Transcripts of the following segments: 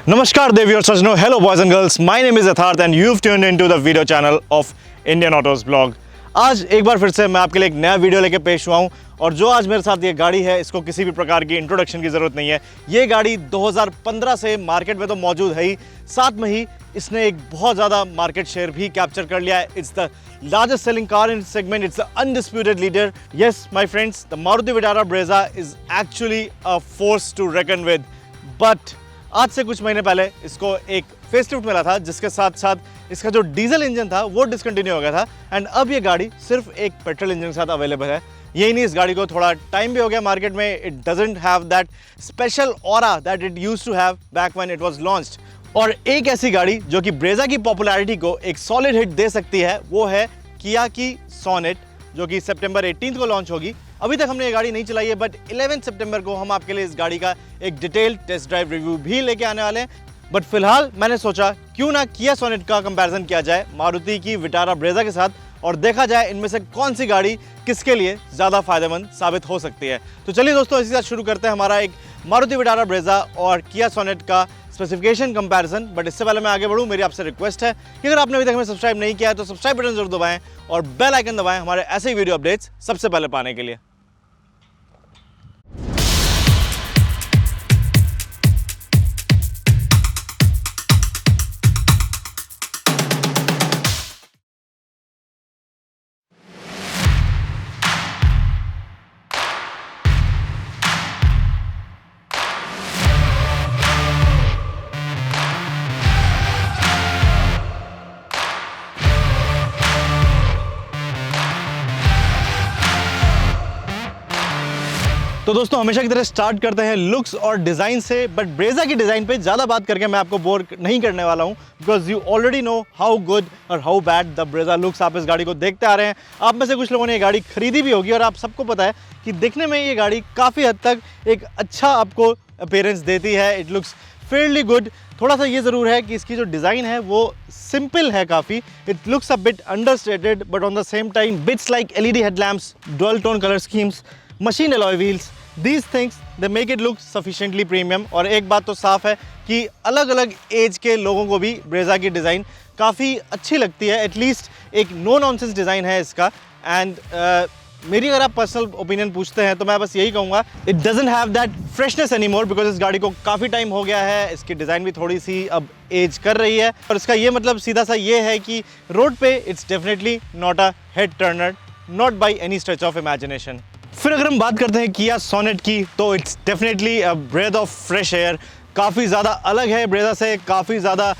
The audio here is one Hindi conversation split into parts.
Namaskar, dear viewers, Sajno. Hello, boys and girls. My name is Yatharth and you've tuned into the video channel of Indian Autos Blog. आज एक बार फिर से मैं आपके लिए एक नया वीडियो लेके पेश हुआ हूँ और जो आज मेरे साथ ये गाड़ी है इसको किसी भी प्रकार की इंट्रोडक्शन की ज़रूरत नहीं है। ये गाड़ी 2015 से मार्केट में तो मौजूद है ही, साथ में ही इसने एक बहुत ज़्यादा मार्केट शेयर भी कैप्चर कर लिया है। It's the largest selling car in segment, it's the undisputed leader. Yes my friends, the Maruti Vitara Brezza is actually a force to reckon with. But आज से कुछ महीने पहले इसको एक फेसलिफ्ट मिला था जिसके साथ साथ इसका जो डीजल इंजन था वो डिसकंटिन्यू हो गया था एंड अब ये गाड़ी सिर्फ एक पेट्रोल इंजन के साथ अवेलेबल है। यही नहीं, इस गाड़ी को थोड़ा टाइम भी हो गया मार्केट में। It doesn't have that special aura that it used to have back when it was launched. और एक ऐसी गाड़ी जो कि ब्रेजा की पॉपुलैरिटी को एक सॉलिड हिट दे सकती है वो है किया की सोनेट, जो कि सितंबर 18 को लॉन्च होगी। अभी तक हमने ये गाड़ी नहीं चलाई है बट 11 सितंबर को हम आपके लिए इस गाड़ी का एक डिटेल्ड टेस्ट ड्राइव रिव्यू भी लेके आने वाले हैं। बट फिलहाल मैंने सोचा क्यों ना किया सोनेट का कंपैरिजन किया जाए मारुति की विटारा ब्रेजा के साथ और देखा जाए इनमें से कौन सी गाड़ी किसके लिए ज़्यादा फायदेमंद साबित हो सकती है। तो चलिए दोस्तों, इसी के साथ शुरू करते हैं हमारा एक मारुति विटारा ब्रेजा और किया सोनेट का स्पेसिफिकेशन कंपैरिजन। बट इससे पहले मैं आगे बढ़ूँ, मेरी आपसे रिक्वेस्ट है कि अगर आपने अभी तक हमें सब्सक्राइब नहीं किया है तो सब्सक्राइब बटन जरूर दबाएं और बेल आइकन दबाएं हमारे ऐसे ही वीडियो अपडेट्स सबसे पहले पाने के लिए। तो दोस्तों, हमेशा की तरह स्टार्ट करते हैं लुक्स और डिज़ाइन से। बट ब्रेजा की डिज़ाइन पे ज़्यादा बात करके मैं आपको बोर नहीं करने वाला हूँ because you already know how good और how bad the Brezza looks. आप इस गाड़ी को देखते आ रहे हैं, आप में से कुछ लोगों ने ये गाड़ी खरीदी भी होगी और आप सबको पता है कि दिखने में ये गाड़ी काफ़ी हद तक एक अच्छा आपको अपीयरेंस देती है। It looks fairly good. थोड़ा सा ये ज़रूर है कि इसकी जो डिज़ाइन है वो सिंपल है काफ़ी। It looks a bit understated but on the same time bits like LED headlamps, dual tone colour schemes, machine alloy wheels, these things they make it look sufficiently premium। और एक बात तो साफ है कि अलग अलग एज के लोगों को भी ब्रेजा की डिज़ाइन काफ़ी अच्छी लगती है। एटलीस्ट एक नो नॉनसेंस डिज़ाइन है इसका। एंड मेरी अगर आप पर्सनल ओपिनियन पूछते हैं तो मैं बस यही कहूँगा, it doesn't have that freshness any more because इस गाड़ी को काफ़ी टाइम हो गया है। इसकी डिज़ाइन भी थोड़ी सी अब एज कर रही है और इसका ये मतलब सीधा सा ये है कि रोड पे it's definitely not a head Turner, not by any stretch of imagination. फिर अगर हम बात करते हैं किया सोनेट की तो it's definitely a breath of fresh air. काफ़ी ज़्यादा अलग है ब्रेजा से, काफ़ी ज़्यादा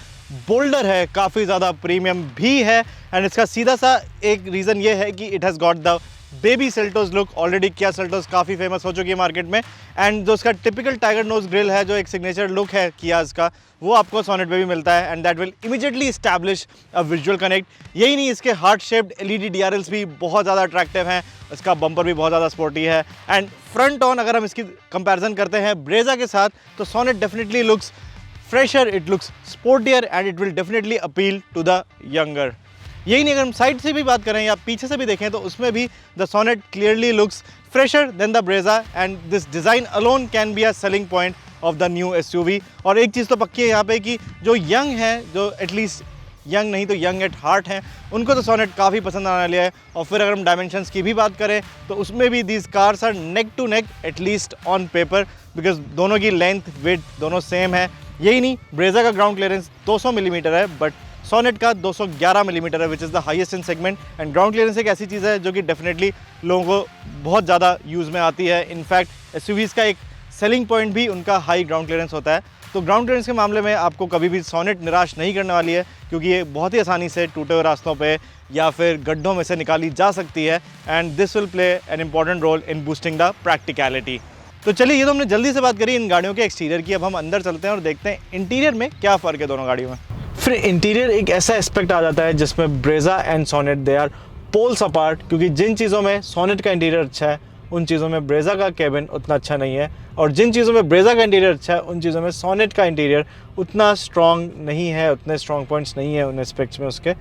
बोल्डर है, काफ़ी ज़्यादा प्रीमियम भी है। एंड इसका सीधा सा एक रीज़न ये है कि it has got the baby Seltos look. Already Kia Seltos काफ़ी फेमस हो चुकी है मार्केट में एंड जो उसका टिपिकल टाइगर नोज ग्रिल है, जो एक सिग्नेचर लुक है कियाज का, वो आपको सोनेट पे भी मिलता है and that will immediately establish a visual connect. यही नहीं, इसके हार्ट शेप्ड LED DRLs भी बहुत ज़्यादा अट्रैक्टिव हैं, इसका बम्पर भी बहुत ज़्यादा स्पोर्टी है। एंड फ्रंट ऑन अगर हम इसकी कंपैरिजन करते हैं ब्रेजा के साथ तो Sonet definitely looks fresher, it looks sportier and it will definitely appeal to the younger. यही नहीं, अगर हम साइड से भी बात करें या पीछे से भी देखें तो उसमें भी the Sonet clearly looks fresher than the Brezza and this design alone can be a selling point of the new SUV। और एक चीज़ तो पक्की है यहाँ पे कि जो यंग है, जो एटलीस्ट यंग नहीं तो यंग एट हार्ट हैं, उनको तो सोनेट काफ़ी पसंद आने वाली है। और फिर अगर हम डायमेंशंस की भी बात करें तो उसमें भी these cars are neck to neck at least on paper because दोनों की लेंथ विड्थ दोनों सेम है। यही नहीं, ब्रेजा का ग्राउंड क्लियरेंस 200 मिलीमीटर है बट सोनेट का 211 मिलीमीटर है which is the highest in segment. And ground clearance एक ऐसी चीज़ है जो कि डेफिनेटली लोगों को बहुत ज़्यादा यूज़ में आती है। इनफैक्ट SUVs का एक सेलिंग पॉइंट भी उनका हाई ग्राउंड क्लियरेंस होता है। तो ग्राउंड क्लियरेंस के मामले में आपको कभी भी सोनेट निराश नहीं करने वाली है क्योंकि ये बहुत ही आसानी से टूटे हुए रास्तों पे या फिर गड्ढों में से निकाली जा सकती है and this will play an important role in boosting the practicality. तो चलिए, ये तो हमने जल्दी से बात करी इन गाड़ियों के एक्सटीरियर की। अब हम अंदर चलते हैं और देखते हैं इंटीरियर में क्या फ़र्क है दोनों गाड़ियों में। फिर इंटीरियर एक ऐसा एस्पेक्ट आ जाता है जिसमें Brezza and Sonet they are poles apart, क्योंकि जिन चीज़ों में सोनेट का इंटीरियर अच्छा है उन चीज़ों में ब्रेजा का केबिन उतना अच्छा नहीं है और जिन चीज़ों में ब्रेजा का इंटीरियर अच्छा है उन चीज़ों में सोनेट का इंटीरियर उतना स्ट्रॉन्ग नहीं है, उतने स्ट्रॉन्ग पॉइंट्स नहीं है उन एस्पेक्ट्स में उसके।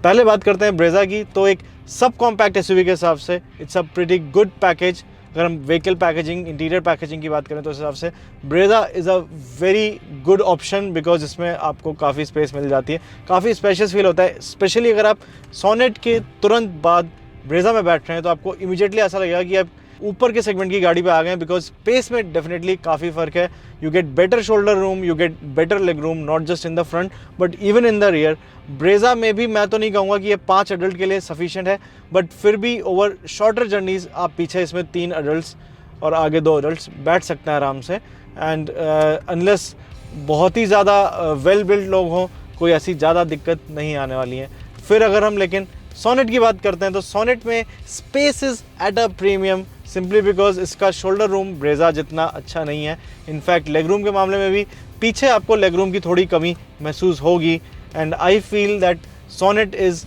पहले बात करते हैं ब्रेजा की, तो एक सब कॉम्पैक्ट SUV के हिसाब से it's a pretty good package. अगर हम व्हीकल पैकेजिंग, इंटीरियर पैकेजिंग की बात करें तो उस हिसाब से Brezza is a very good option, because इसमें आपको काफ़ी स्पेस मिल जाती है, काफ़ी स्पेशियस फील होता है। स्पेशली अगर आप सोनेट के तुरंत बाद ब्रेजा में बैठ रहे हैं तो आपको इमीडिएटली ऐसा लगेगा कि आप ऊपर के सेगमेंट की गाड़ी पे आ गए हैं, बिकॉज स्पेस में डेफिनेटली काफ़ी फ़र्क है। You get better shoulder room, you get better leg room, not just in the front but even in the rear. Brezza में भी मैं तो नहीं कहूँगा कि ये 5 एडल्ट के लिए सफिशिएंट है, बट फिर भी ओवर शॉर्टर जर्नीज आप पीछे इसमें 3 एडल्ट्स और आगे 2 एडल्ट्स बैठ सकते हैं आराम से। एंड अनलेस बहुत ही ज़्यादा वेल बिल्ड लोग हों, कोई ऐसी ज़्यादा दिक्कत नहीं आने वाली है। फिर अगर हम लेकिन सोनेट की बात करते हैं तो सोनेट में space is at a premium, simply because इसका शोल्डर रूम ब्रेजा जितना अच्छा नहीं है। इनफैक्ट लेग रूम के मामले में भी पीछे आपको लेग रूम की थोड़ी कमी महसूस होगी। And I feel that Sonet is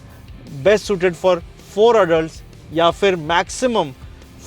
best suited for 4 adults या फिर maximum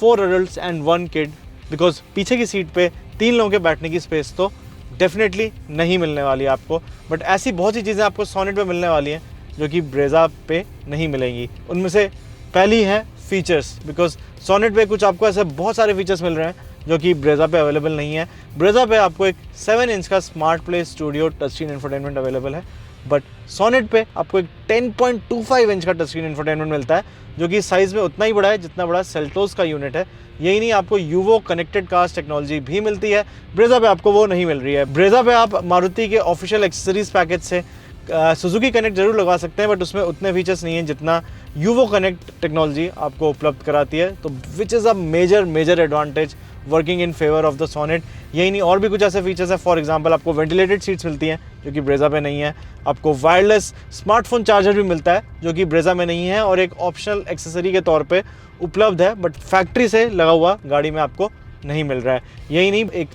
4 adults and 1 kid, because पीछे की सीट पे 3 लोगों के बैठने की स्पेस तो डेफिनेटली नहीं मिलने वाली है आपको। बट ऐसी बहुत सी चीज़ें आपको सोनेट पे मिलने वाली हैं जो कि ब्रेजा पे नहीं मिलेंगी। उनमें से पहली है फीचर्स, बिकॉज सोनेट पे कुछ आपको ऐसे बहुत सारे फीचर्स मिल रहे हैं जो कि ब्रेजा पे अवेलेबल नहीं है। ब्रेजा पे आपको एक 7 इंच का smart play studio touch screen infotainment available है, बट सोनेट पे आपको एक 10.25 इंच का टच स्क्रीन इंफोटेनमेंट मिलता है, जो कि साइज़ में उतना ही बड़ा है जितना बड़ा सेल्टोस का यूनिट है। यही नहीं, आपको यूवो कनेक्टेड कार्स टेक्नोलॉजी भी मिलती है, ब्रेजा पे आपको वो नहीं मिल रही है। ब्रेजा पे आप मारुति के ऑफिशियल एक्सेसरीज पैकेज से सुजुकी कनेक्ट जरूर लगवा सकते हैं, बट उसमें उतने फीचर्स नहीं हैं जितना यूवो कनेक्ट टेक्नोलॉजी आपको उपलब्ध कराती है, तो which is a major advantage working in favour of the Sonet. यही नहीं, और भी कुछ ऐसे फीचर्स हैं। फॉर एग्जांपल आपको वेंटिलेटेड सीट्स मिलती हैं जो कि ब्रेजा पे नहीं है, आपको वायरलेस स्मार्टफोन चार्जर भी मिलता है जो कि ब्रेजा में नहीं है और एक ऑप्शनल एक्सेसरी के तौर पे उपलब्ध है, बट फैक्ट्री से लगा हुआ गाड़ी में आपको नहीं मिल रहा है। यही नहीं, एक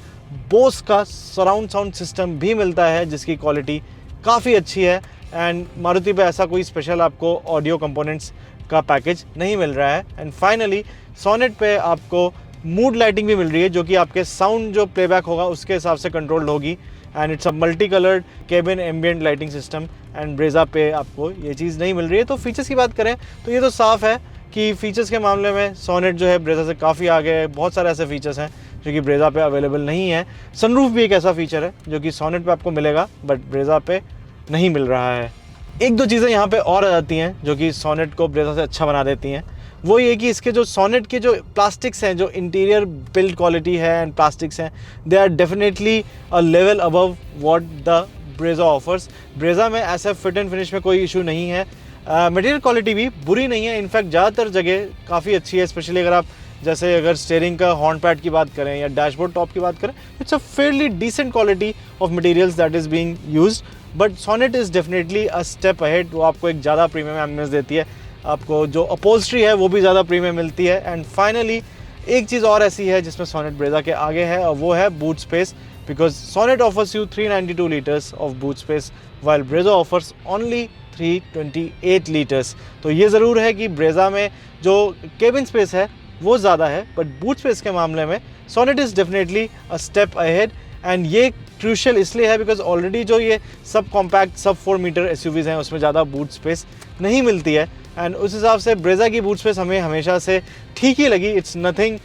बोस का सराउंड साउंड सिस्टम भी मिलता है जिसकी क्वालिटी काफ़ी अच्छी है। एंड मारुति पे ऐसा कोई स्पेशल आपको ऑडियो कंपोनेंट्स का पैकेज नहीं मिल रहा है। एंड फाइनली सोनेट पे आपको मूड लाइटिंग भी मिल रही है जो कि आपके साउंड जो प्लेबैक होगा उसके हिसाब से कंट्रोल्ड होगी। And it's a multi coloured cabin ambient lighting system, and Brezza पे आपको ये चीज़ नहीं मिल रही है। तो फीचर्स की बात करें तो ये तो साफ़ है कि फीचर्स के मामले में सोनेट जो है ब्रेजा से काफ़ी आगे है। बहुत सारे ऐसे फीचर्स हैं जो कि ब्रेजा पे अवेलेबल नहीं है। सनरूफ भी एक ऐसा फीचर है जो कि सोनेट पे आपको मिलेगा बट ब्रेजा पे नहीं मिल रहा है। एक दो चीज़ें यहाँ पे और आ जाती हैं जो कि सोनेट को ब्रेजा से अच्छा बना देती हैं। वो ये कि इसके जो सोनेट के जो प्लास्टिक्स हैं, जो इंटीरियर बिल्ड क्वालिटी है एंड प्लास्टिक्स हैं, they are definitely a level above what the Brezza offers. Brezza में ऐसा फिट एंड फिनिश में कोई इशू नहीं है। मटेरियल क्वालिटी भी बुरी नहीं है, इनफैक्ट ज़्यादातर जगह काफ़ी अच्छी है। स्पेशली अगर स्टीयरिंग का हॉर्न पैड की बात करें या डैशबोर्ड टॉप की बात करें, it's a fairly decent quality of materials that is being used. But Sonet is definitely a step ahead. वो आपको एक ज़्यादा प्रीमियम एम्बियंस देती है, आपको जो अपहोल्स्ट्री है वो भी ज़्यादा प्रीमियम मिलती है। एंड फाइनली एक चीज़ और ऐसी है जिसमें सोनेट ब्रेजा के आगे है और वो है boot space, because Sonet offers you 392 litres of boot space while Brezza offers only 328 litres. तो ये ज़रूर है कि ब्रेजा में जो केबिन स्पेस है वो ज़्यादा है, बट बूट स्पेस के मामले में Sonet is definitely a step ahead. And ये क्रूशियल इसलिए है बिकॉज ऑलरेडी जो ये सब कॉम्पैक्ट सब 4 मीटर एसयूवीज़ हैं उसमें ज़्यादा बूट स्पेस नहीं मिलती है। एंड उस हिसाब से ब्रेजा की बूट स्पेस हमें हमेशा से ठीक ही लगी। It's nothing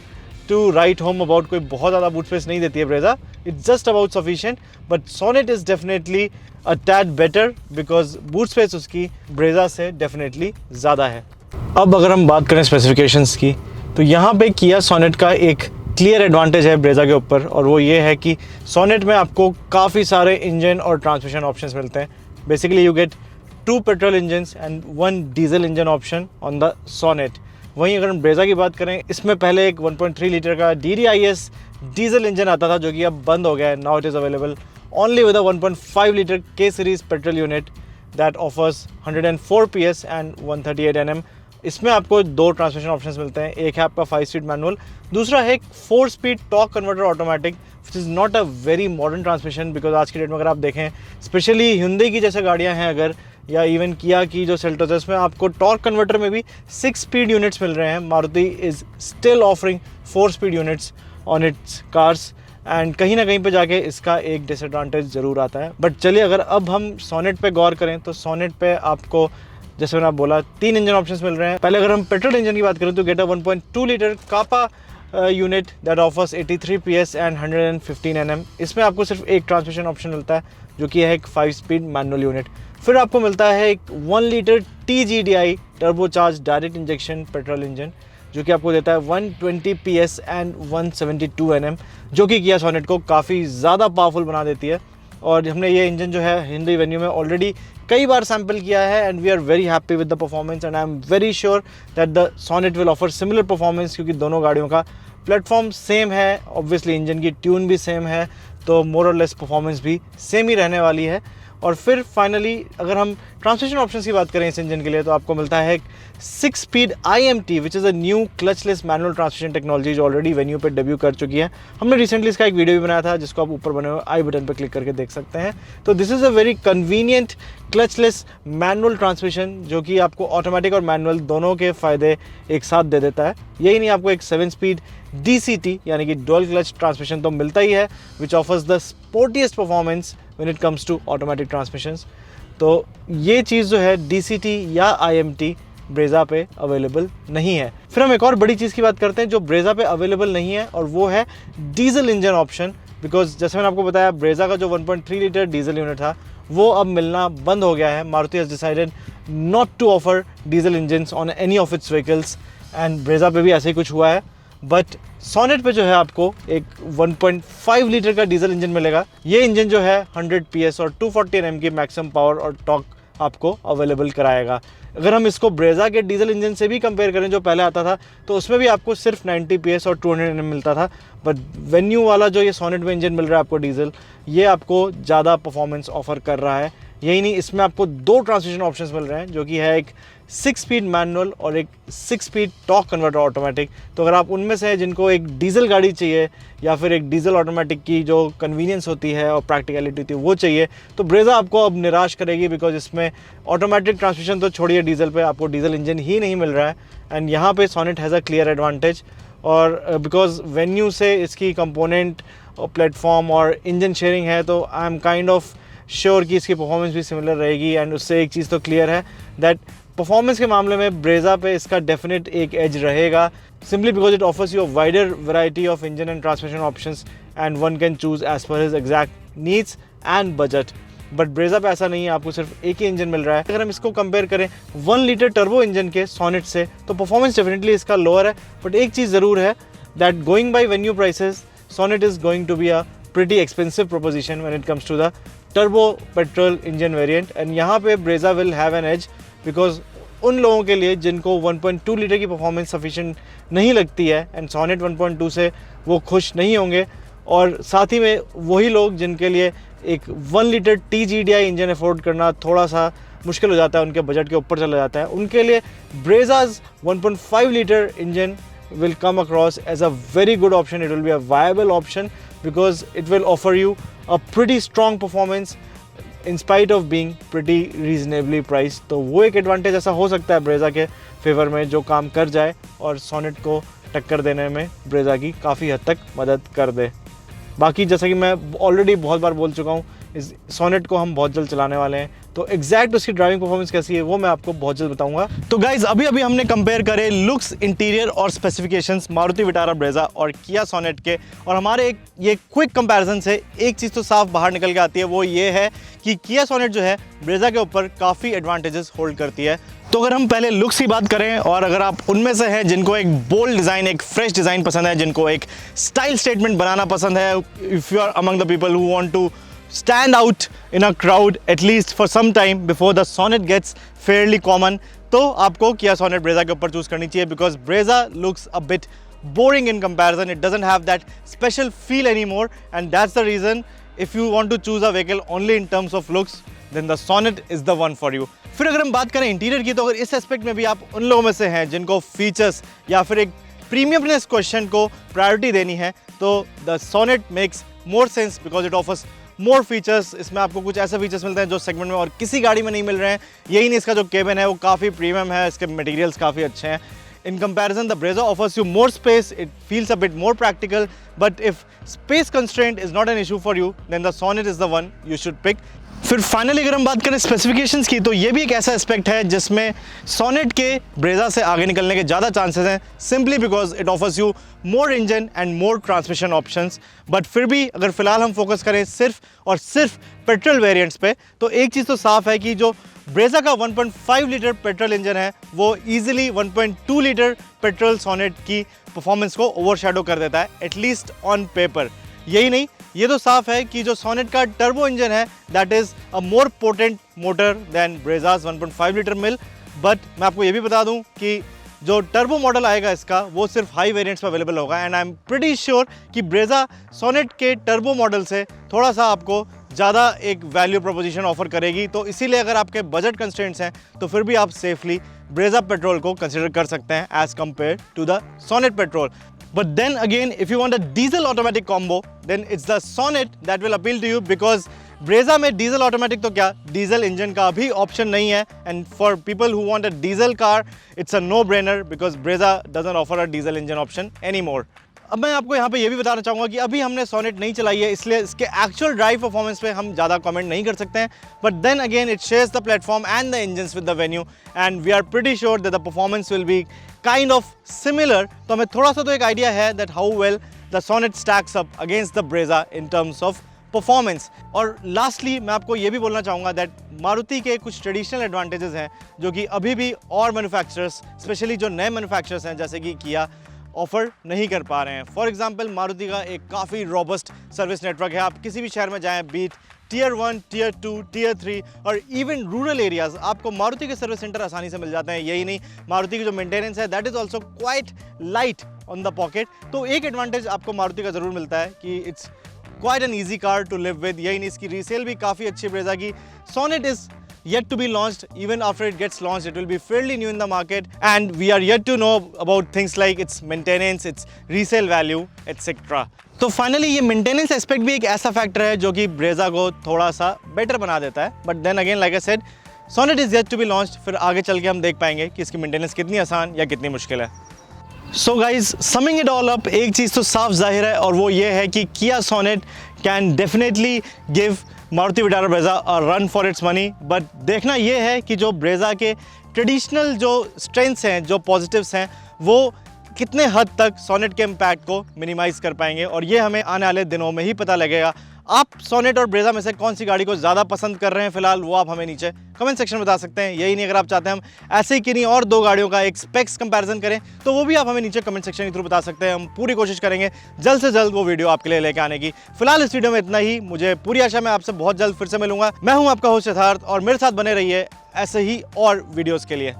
to write home about, कोई बहुत ज़्यादा बूट स्पेस नहीं देती है Brezza, it's just about sufficient. But Sonet is definitely a tad better because boot space उसकी ब्रेजा से डेफिनेटली ज़्यादा है। अब अगर हम बात करें स्पेसिफिकेशंस की, तो यहाँ पे किया सोनेट का एक क्लियर एडवांटेज है ब्रेजा के ऊपर, और वो ये है कि सोनेट में आपको काफ़ी सारे इंजन और ट्रांसमिशन ऑप्शंस मिलते हैं। Basically you get 2 petrol engines and 1 diesel engine option on the Sonet. वहीं अगर हम ब्रेजा की बात करें, इसमें पहले एक 1.3 लीटर का DDIS डीजल इंजन आता था जो कि अब बंद हो गया है। Now it is available only with a 1.5 litre K series petrol unit that offers 104 PS and 138 Nm। इसमें आपको 2 ट्रांसमिशन ऑप्शंस मिलते हैं, एक है आपका 5 स्पीड मैनुअल, दूसरा है 4 speed torque converter automatic, which is not a very modern transmission because आज की डेट में अगर आप देखें, स्पेशली Hyundai की जैसे गाड़ियां हैं अगर, या इवन किया की जो सेल्टोस है, इसमें आपको टॉर्क कन्वर्टर में भी 6 स्पीड यूनिट्स मिल रहे हैं। Maruti is still offering 4 speed units on it's cars, and कहीं ना कहीं पे जाके इसका एक डिसएडवांटेज ज़रूर आता है। बट चलिए अगर अब हम सोनेट पे गौर करें तो सोनेट पे आपको जैसे मैंने बोला 3 इंजन ऑप्शंस मिल रहे हैं। पहले अगर हम पेट्रोल इंजन की बात करें तो get a 1.2 litre Kappa unit that offers 83 PS and 115 Nm। इसमें आपको सिर्फ एक ट्रांसमिशन ऑप्शन मिलता है जो कि है एक 5 स्पीड मैनुअल यूनिट। फिर आपको मिलता है एक 1 litre TGDI turbocharge direct injection petrol engine जो कि आपको देता है 120 PS एंड 172 Nm, जो कि किया सोनेट को काफ़ी ज़्यादा पावरफुल बना देती है। और हमने ये इंजन जो है हिंदी वेन्यू में ऑलरेडी कई बार सैम्पल किया है and we are very happy with the performance and I am very sure that the Sonet will offer similar performance, क्योंकि दोनों गाड़ियों का प्लेटफॉर्म सेम है, ऑब्वियसली इंजन की ट्यून भी सेम है, तो मोर और लेस परफॉर्मेंस भी सेम ही रहने वाली है। और फिर फाइनली अगर हम ट्रांसमिशन ऑप्शंस की बात करें इस इंजन के लिए, तो आपको मिलता है 6 speed IMT which is a new clutchless manual transmission technology जो ऑलरेडी वेन्यू पे डेब्यू कर चुकी है। हमने रिसेंटली इसका एक वीडियो भी बनाया था जिसको आप ऊपर बने हुए आई बटन पर क्लिक करके देख सकते हैं। तो this is a very convenient clutchless manual transmission जो कि आपको ऑटोमेटिक और मैनुअल दोनों के फ़ायदे एक साथ दे देता है। यही नहीं, आपको एक 7 स्पीड DCT यानी कि डुअल क्लच ट्रांसमिशन तो मिलता ही है which offers the sportiest performance when it comes to automatic transmissions. तो ये चीज़ जो है DCT या IMT ब्रेजा पे अवेलेबल नहीं है। फिर हम एक और बड़ी चीज़ की बात करते हैं जो ब्रेजा पे अवेलेबल नहीं है, और वो है डीजल इंजन ऑप्शन। बिकॉज जैसे मैंने आपको बताया ब्रेजा का जो 1.3 लीटर डीजल यूनिट था वो अब मिलना बंद हो गया है। Maruti has decided not to offer diesel engines on any of its vehicles and Brezza पे भी ऐसे ही कुछ हुआ है। बट सोनेट पे जो है आपको एक 1.5 लीटर का डीजल इंजन मिलेगा। ये इंजन जो है 100 PS और 240 Nm की मैक्सिमम पावर और टॉर्क आपको अवेलेबल कराएगा। अगर हम इसको ब्रेजा के डीजल इंजन से भी कंपेयर करें जो पहले आता था, तो उसमें भी आपको सिर्फ 90 PS और 200 Nm मिलता था। बट वेन्यू वाला जो ये सोनेट में इंजन मिल रहा है आपको डीजल, ये आपको ज़्यादा परफॉर्मेंस ऑफर कर रहा है। यही नहीं, इसमें आपको 2 ट्रांसमिशन ऑप्शंस मिल रहे हैं जो कि है एक 6 स्पीड मैनुअल और एक 6 स्पीड टॉर्क कन्वर्टर ऑटोमेटिक। तो अगर आप उनमें से जिनको एक डीजल गाड़ी चाहिए या फिर एक डीजल ऑटोमेटिक की जो कन्वीनियंस होती है और प्रैक्टिकलिटी होती है वो चाहिए, तो ब्रेजा आपको अब निराश करेगी। बिकॉज इसमें ऑटोमेटिक ट्रांसमिशन तो छोड़िए, डीजल पे आपको डीजल इंजन ही नहीं मिल रहा है। एंड यहाँ पे Sonet has a clear advantage. और बिकॉज वेन्यू से इसकी कंपोनेंट और प्लेटफॉर्म और इंजन शेयरिंग है, तो I am kind of sure कि इसकी परफॉर्मेंस भी सिमिलर रहेगी। एंड उससे एक चीज़ तो क्लियर है दैट परफॉर्मेंस के मामले में ब्रेजा पे इसका डेफिनेट एक एज रहेगा, simply because it offers you a wider variety of engine and transmission options and one can choose as per his exact needs and budget. But Brezza पे ऐसा नहीं है, आपको सिर्फ एक ही इंजन मिल रहा है। अगर हम इसको कंपेयर करें 1 लीटर टर्बो इंजन के सोनेट से, तो परफॉर्मेंस डेफिनेटली इसका लोअर है। बट एक चीज़ ज़रूर है that going by Venue prices, Sonet is going to be a pretty expensive proposition when it comes to the turbo petrol engine variant. And यहाँ पे Brezza will have an edge because उन लोगों के लिए जिनको 1.2 लीटर की परफॉर्मेंस सफिशिएंट नहीं लगती है एंड सोनेट 1.2 से वो खुश नहीं होंगे, और साथ ही में वही लोग जिनके लिए एक 1 लीटर TGDI इंजन अफोर्ड करना थोड़ा सा मुश्किल हो जाता है, उनके बजट के ऊपर चला जाता है, उनके लिए ब्रेजाज 1.5 litre engine will come across as a very good option. It will be a viable option because it will offer you a pretty strong performance in spite of being pretty reasonably priced. तो वो एक एडवांटेज ऐसा हो सकता है ब्रेजा के फेवर में जो काम कर जाए और सोनेट को टक्कर देने में ब्रेजा की काफ़ी हद तक मदद कर दे। बाकी जैसा कि मैं ऑलरेडी बहुत बार बोल चुका हूँ, इस सोनेट को हम बहुत जल्द चलाने वाले हैं, तो एग्जैक्ट उसकी ड्राइविंग परफॉर्मेंस कैसी है वो मैं आपको बहुत जल्द बताऊंगा। तो गाइज अभी हमने कंपेयर करे लुक्स, इंटीरियर और स्पेसिफिकेशंस मारुति विटारा ब्रेजा और किया सोनेट के, और हमारे एक ये क्विक कंपैरिजन से एक चीज़ तो साफ बाहर निकल के आती है, वो ये है कि किया सोनेट जो है ब्रेजा के ऊपर काफ़ी एडवांटेजेस होल्ड करती है। तो अगर हम पहले लुक्स की बात करें, और अगर आप उनमें से हैं जिनको एक बोल्ड डिज़ाइन, एक फ्रेश डिज़ाइन पसंद है, जिनको एक स्टाइल स्टेटमेंट बनाना पसंद है, if you are among the people who want to stand out in a crowd at least for some time before the Sonet gets fairly common, तो आपको Kia Sonet Brezza के ऊपर चूज करनी चाहिए because Brezza looks a bit boring in comparison. It doesn't have that special feel anymore, and that's the reason if you want to choose a vehicle only in terms of looks, then the Sonet is the one for you. फिर अगर हम बात करें इंटीरियर की, तो अगर इस एस्पेक्ट में भी आप उन लोगों में से हैं जिनको फीचर्स या फिर एक प्रीमियमनेस क्वेश्चन को प्रायोरिटी देनी है, तो the Sonet makes more sense because it offers more features. इसमें आपको कुछ ऐसे फीचर्स मिलते हैं जो सेगमेंट में और किसी गाड़ी में नहीं मिल रहे हैं। यही नहीं, इसका जो केबिन है वो काफ़ी प्रीमियम है, इसके मटेरियल्स काफ़ी अच्छे हैं। In comparison, the Brezza offers you more space, it feels a bit more practical, but if space constraint is not an issue for you, then the Sonet is the one you should pick. फिर फाइनली अगर हम बात करें स्पेसिफिकेशंस की, तो ये भी एक ऐसा एस्पेक्ट है जिसमें सोनेट के ब्रेजा से आगे निकलने के ज़्यादा चांसेस हैं, simply because it offers you more engine and more transmission options. But फिर भी अगर फिलहाल हम फोकस करें सिर्फ और सिर्फ पेट्रोल वेरिएंट्स पे, तो एक चीज़ तो साफ है कि जो ब्रेजा का 1.5 लीटर पेट्रोल इंजन है वो ईजिली 1.2 लीटर पेट्रोल सोनेट की परफॉर्मेंस को ओवरशैडो कर देता है, एटलीस्ट ऑन पेपर. यही नहीं, ये तो साफ है कि जो सोनेट का टर्बो इंजन है that is a more potent motor than Brezza's 1.5 litre mill. But मैं आपको ये भी बता दूं कि जो टर्बो मॉडल आएगा इसका वो सिर्फ हाई वेरिएंट्स में अवेलेबल होगा, and I am pretty sure कि ब्रेजा सोनेट के टर्बो मॉडल से थोड़ा सा आपको ज़्यादा एक वैल्यू प्रोपोजिशन ऑफर करेगी. तो इसीलिए अगर आपके बजट कंस्ट्रेंट्स हैं तो फिर भी आप सेफली ब्रेजा पेट्रोल को कंसिडर कर सकते हैं as compare to the Sonet petrol. But then again, if you want a diesel automatic combo, then it's the Sonet that will appeal to you because Brezza में diesel automatic तो क्या, diesel engine का भी option नहीं है, and for people who want a diesel car, it's a no-brainer because Brezza doesn't offer a diesel engine option anymore. अब मैं आपको यहाँ पे ये भी बताना चाहूँगा कि अभी हमने सोनेट नहीं चलाई है, इसलिए इसके एक्चुअल ड्राइव परफॉर्मेंस पे हम ज़्यादा कमेंट नहीं कर सकते हैं. But then again it shares the platform and the engines with the Venue, and we are pretty sure that the performance will be kind of similar. तो हमें थोड़ा सा तो एक आइडिया है that how well the Sonet stacks up against the Brezza in terms of performance. और लास्टली मैं आपको ये भी बोलना चाहूँगा दैट मारुति के कुछ ट्रेडिशनल एडवांटेजेस हैं जो कि अभी भी और मैन्युफैक्चरर्स, स्पेशली जो नए मैन्युफैक्चरर्स हैं जैसे कि किया, ऑफर नहीं कर पा रहे हैं. फॉर एग्जांपल मारुति का एक काफ़ी रोबस्ट सर्विस नेटवर्क है. आप किसी भी शहर में जाएं, बीट टियर 1, टियर 2, टियर 3 और इवन रूरल एरियाज़, आपको मारुति के सर्विस सेंटर आसानी से मिल जाते हैं. यही नहीं, मारुति की जो मेंटेनेंस है that is also quite light on the pocket. तो एक एडवांटेज आपको मारुति का ज़रूर मिलता है कि it's quite an easy car to live with. यही नहीं, इसकी रीसेल भी काफ़ी अच्छी ब्रेजा की. Sonet is yet to be launched. Even after it gets launched, it will be fairly new in the market, and we are yet to know about things like its maintenance, its resale value, etc. तो फाइनली ये मेंटेनेंस एस्पेक्ट भी एक ऐसा फैक्टर है जो कि ब्रेजा को थोड़ा सा बेटर बना देता है. But then again like I said, Sonet is yet to be launched. फिर आगे चल के हम देख पाएंगे कि इसकी मेंटेनेंस कितनी आसान या कितनी मुश्किल है. So guys, summing it all up, एक चीज़ तो साफ जाहिर है और वो ये है कि Kia Sonet can definitely give Maruti Vitara Brezza a run for its money. बट देखना ये है कि जो ब्रेजा के ट्रेडिशनल जो स्ट्रेंथ्स हैं, जो पॉजिटिव्स हैं, वो कितने हद तक सोनेट के इम्पैक्ट को मिनिमाइज़ कर पाएंगे, और ये हमें आने वाले दिनों में ही पता लगेगा. आप सोनेट और ब्रेजा में से कौन सी गाड़ी को ज़्यादा पसंद कर रहे हैं फिलहाल, वो आप हमें नीचे कमेंट सेक्शन में बता सकते हैं. यही नहीं, अगर आप चाहते हैं हम ऐसे ही किन्हीं और दो गाड़ियों का एक स्पेक्स कंपैरिजन करें तो वो भी आप हमें नीचे कमेंट सेक्शन के थ्रू बता सकते हैं. हम पूरी कोशिश करेंगे जल्द से जल्द वो वीडियो आपके लिए लेके आने की. फिलहाल इस वीडियो में इतना ही. मुझे पूरी आशा मैं आपसे बहुत जल्द फिर से मिलूंगा. मैं हूँ आपका होस्ट सिद्धार्थ, और मेरे साथ बने रहिए ऐसे ही और वीडियोज़ के लिए.